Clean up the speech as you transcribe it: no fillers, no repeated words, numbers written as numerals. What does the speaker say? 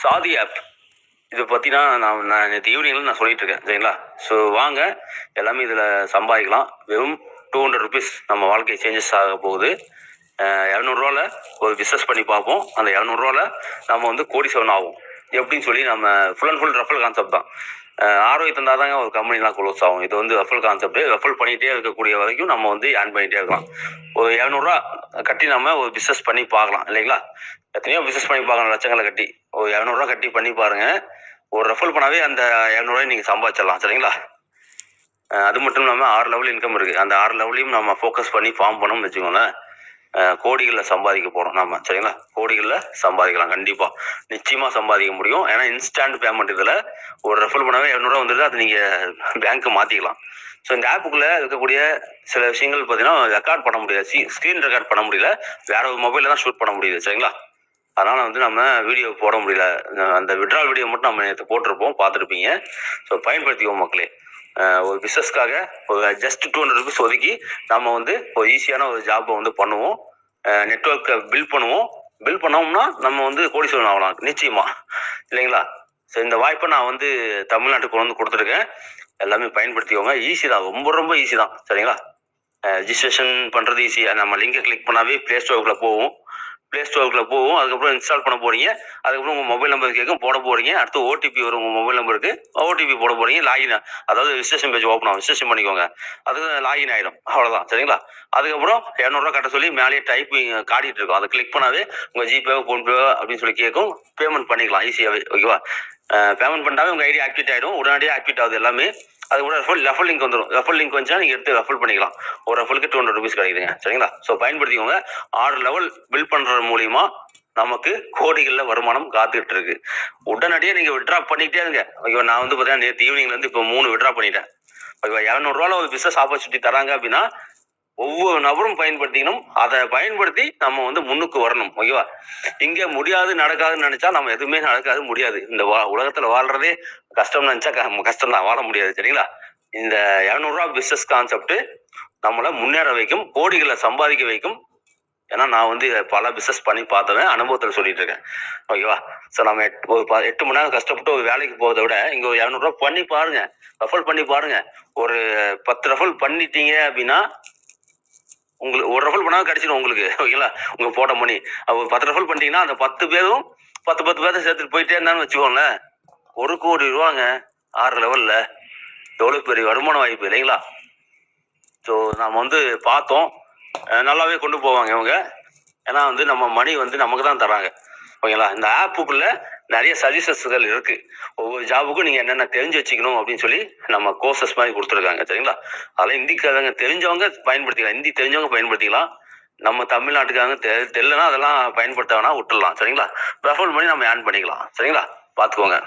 சாதி ஆப் இதை பற்றினா நான் நேற்று ஈவினிங்கில் நான் சொல்லிட்டு இருக்கேன் சரிங்களா. ஸோ வாங்க எல்லாமே இதில் சம்பாதிக்கலாம். வெறும் 200 ருபீஸ் நம்ம வாழ்க்கை சேஞ்சஸ் ஆக போகுது. 200 ஒரு பிஸ்னஸ் பண்ணி பார்ப்போம். அந்த 200 நம்ம வந்து கோடீஸ்வரன் ஆகும் எப்படின்னு சொல்லி நம்ம full and full referral concept தான். ஆர்ஓஐ தந்தால் தாங்க ஒரு கம்பெனிலாம் க்ளோஸ் ஆகும். இது வந்து ரெஃபல் கான்செப்ட். ரெஃபல் பண்ணிகிட்டே இருக்கக்கூடிய வரைக்கும் நம்ம வந்து ஏர்ன் பண்ணிகிட்டே இருக்கலாம். ஒரு 200 கட்டி நம்ம ஒரு பிஸ்னஸ் பண்ணி பார்க்கலாம் இல்லைங்களா. எத்தனையோ பிஸ்னஸ் பண்ணி பார்க்கலாம், லட்சங்களை கட்டி. ஒரு 200 கட்டி பண்ணி பாருங்கள். ஒரு ரெஃபல் பண்ணாவே அந்த 200 நீங்கள் சம்பாதிச்சிடலாம் சரிங்களா. அது மட்டும் இல்லாமல் 6 லெவல் இன்கம் இருக்குது. அந்த 6 லெவலையும் நம்ம ஃபோக்கஸ் பண்ணி ஃபார்ம் பண்ணோம்னு வச்சுக்கோங்களேன், கோடிகளில் சம்பாதிக்க போகிறோம் நம்ம சரிங்களா. கோடிகளில் சம்பாதிக்கலாம், கண்டிப்பாக நிச்சயமாக சம்பாதிக்க முடியும். ஏன்னா இன்ஸ்டன்ட் பேமெண்ட். இதில் ஒரு ரெஃபர் பண்ணவே 200 வந்துடுது. அது நீங்கள் பேங்க்கு மாற்றிக்கலாம். ஸோ இந்த ஆப்புக்குள்ளே இருக்கக்கூடிய சில விஷயங்கள் பார்த்தீங்கன்னா ரெக்கார்ட் பண்ண முடியாது. ஸ்க்ரீன் ரெக்கார்ட் பண்ண முடியல. வேறு ஒரு மொபைலில் தான் ஷூட் பண்ண முடியுது சரிங்களா. அதனால் வந்து நம்ம வீடியோ போட முடியல. அந்த விட்ரால் வீடியோ மட்டும் நம்ம நேற்று போட்டிருப்போம், பார்த்துருப்பீங்க. ஸோ பயன்படுத்திக்குவோம் மக்களே. ஒரு பிஸ்னஸ்க்காக ஒரு ஜஸ்ட் 200 ருபீஸ் ஒதுக்கி நம்ம வந்து ஒரு ஈஸியான ஒரு ஜாப்பை வந்து பண்ணுவோம். நெட்ஒர்க்கை பில்ட் பண்ணுவோம். பில்ட் பண்ணோம்னா நம்ம வந்து கோடீஸ்வரன் ஆகலாம் நிச்சயமாக இல்லைங்களா. ஸோ இந்த வாய்ப்பை நான் வந்து தமிழ்நாட்டுக்கு கொண்டு வந்து கொடுத்துருக்கேன். எல்லாமே பயன்படுத்திக்கோங்க. ஈஸி தான், ரொம்ப ரொம்ப ஈஸி தான் சரிங்களா. ரெஜிஸ்ட்ரேஷன் பண்ணுறது ஈஸி. நம்ம லிங்கை கிளிக் பண்ணாவே ப்ளே ஸ்டோருக்குள்ளே போகும். அதுக்கப்புறம் இன்ஸ்டால் பண்ண போகிறீங்க. அதுக்கப்புறம் உங்கள் மொபைல் நம்பர் கேட்கும், போட போகிறீங்க. அடுத்து ஓடிபி வரும் உங்கள் மொபைல் நம்பருக்கு. ஓடிபி போட போகிறீங்க. லாகின், அதாவது ரிஜிஸ்ட்ரேஷன் பேஜ் ஓப்பன் ஆகும். ரிஜிஸ்ட்ரேஷன் பண்ணிக்கோங்க. அதுக்கு லாகின் ஆகிடும். அவ்வளோதான் சரிங்களா. அதுக்கப்புறம் 200 கட்ட சொல்லி மேலேயே டைப்பிங் காட்டிகிட்டு இருக்கும். அதை கிளிக் பண்ணாவே உங்கள் ஜிபே, ஃபோன்பே அப்படின்னு சொல்லி கேட்கும். பேமெண்ட் பண்ணிக்கலாம் ஈஸியாகவே. ஓகேவா. பேமெண்ட் பண்ணாவே உங்கள் ஐடி ஆக்டிவேட் ஆகிடும். உடனடியாக ஆக்டிவேட் ஆகுது எல்லாமே. அது கூட ரெஃபல் லிங்க் வந்துடும். ரெஃபல் லிங்க் வந்துச்சா நீங்கள் எடுத்து ரெஃபல் பண்ணிக்கலாம். ஒரு ரெஃபலுக்கு 200 ருபீஸ் கிடைக்குதுங்க சரிங்களா. ஸோ பயன்படுத்திக்கோங்க. 6 லெவல் பில்ட் பண்ணுறது மூலிமா நமக்கு கோடிகளில் வருமானம் காத்துக்கிட்டு இருக்கு. உடனடியாக நீங்கள் விட்ரா பண்ணிக்கிட்டே இருங்க. ஓகேவா. நான் வந்து பார்த்தீங்கன்னா நேற்று ஈவினிங்லேருந்து இப்போ 3 விட்ரா பண்ணிட்டேன். ஓகேவா. 200 ஒரு பிஸ்னஸ் ஆப்பர்ச்சுனிட்டி தராங்க அப்படின்னா ஒவ்வொரு நபரும் பயன்படுத்திக்கணும். அதை பயன்படுத்தி நம்ம வந்து முன்னுக்கு வரணும். ஓகேவா. இங்கே முடியாது, நடக்காதுன்னு நினச்சா நம்ம எதுவுமே நடக்காது, முடியாது. இந்த உலகத்தில் வாழ்றதே கஷ்டம்னு நினச்சா கஷ்டம் தான், வாழ முடியாது சரிங்களா. இந்த 200 பிஸ்னஸ் கான்செப்ட் நம்மளை முன்னேற வைக்கும், கோடிகளை சம்பாதிக்க வைக்கும். ஏன்னா நான் வந்து பல பிஸ்னஸ் பண்ணி பார்த்தவன், அனுபவத்தில் சொல்லிட்டு இருக்கேன். ஓகேவா. ஸோ நம்ம 8 மணி நேரம் கஷ்டப்பட்டு ஒரு வேலைக்கு போகிறத விட இங்கே ஒரு 200 பண்ணி பாருங்க, ரெஃபல் பண்ணி பாருங்க. ஒரு 10 ரெஃபல் பண்ணிட்டீங்க அப்படின்னா உங்களுக்கு ஒரு ரெஃபல் பண்ணாலும் கிடைச்சிடும் உங்களுக்கு. ஓகேங்களா. உங்கள் போட்ட மணி 10 ரெஃபல் பண்ணிட்டீங்கன்னா அந்த 10 பேரும் 10 பேர்த்த சேர்த்துட்டு போயிட்டே இருந்தான்னு வச்சுக்கோங்களேன். 1 கோடி ரூபாங்க 6 லெவலில். எவ்வளோ பெரிய வருமான வாய்ப்பு இல்லைங்களா. ஸோ நாம் வந்து பார்த்தோம், நல்லாவே கொண்டு போவாங்க இவங்க. ஏன்னா வந்து நம்ம மணி வந்து நமக்கு தான் தராங்க. ஓகேங்களா. இந்த ஆப்புக்குள்ளே நிறைய சஜஷன்ஸ்கள் இருக்குது. ஒவ்வொரு ஜாபுக்கும் நீங்கள் என்னென்ன தெரிஞ்சு வச்சுக்கணும் அப்படின்னு சொல்லி நம்ம கோர்சஸ் மாதிரி கொடுத்துருக்காங்க சரிங்களா. அதெல்லாம் ஹிந்திக்காரங்க தெரிஞ்சவங்க பயன்படுத்திக்கலாம், ஹிந்தி தெரிஞ்சவங்க பயன்படுத்திக்கலாம். நம்ம தமிழ்நாட்டுக்காரங்க தெரியலனா அதெல்லாம் பயன்படுத்த வேணா விட்டுடலாம் சரிங்களா. ரெஃபர் பண்ணி நம்ம ஏர்ன் பண்ணிக்கலாம் சரிங்களா. பார்த்துக்கோங்க.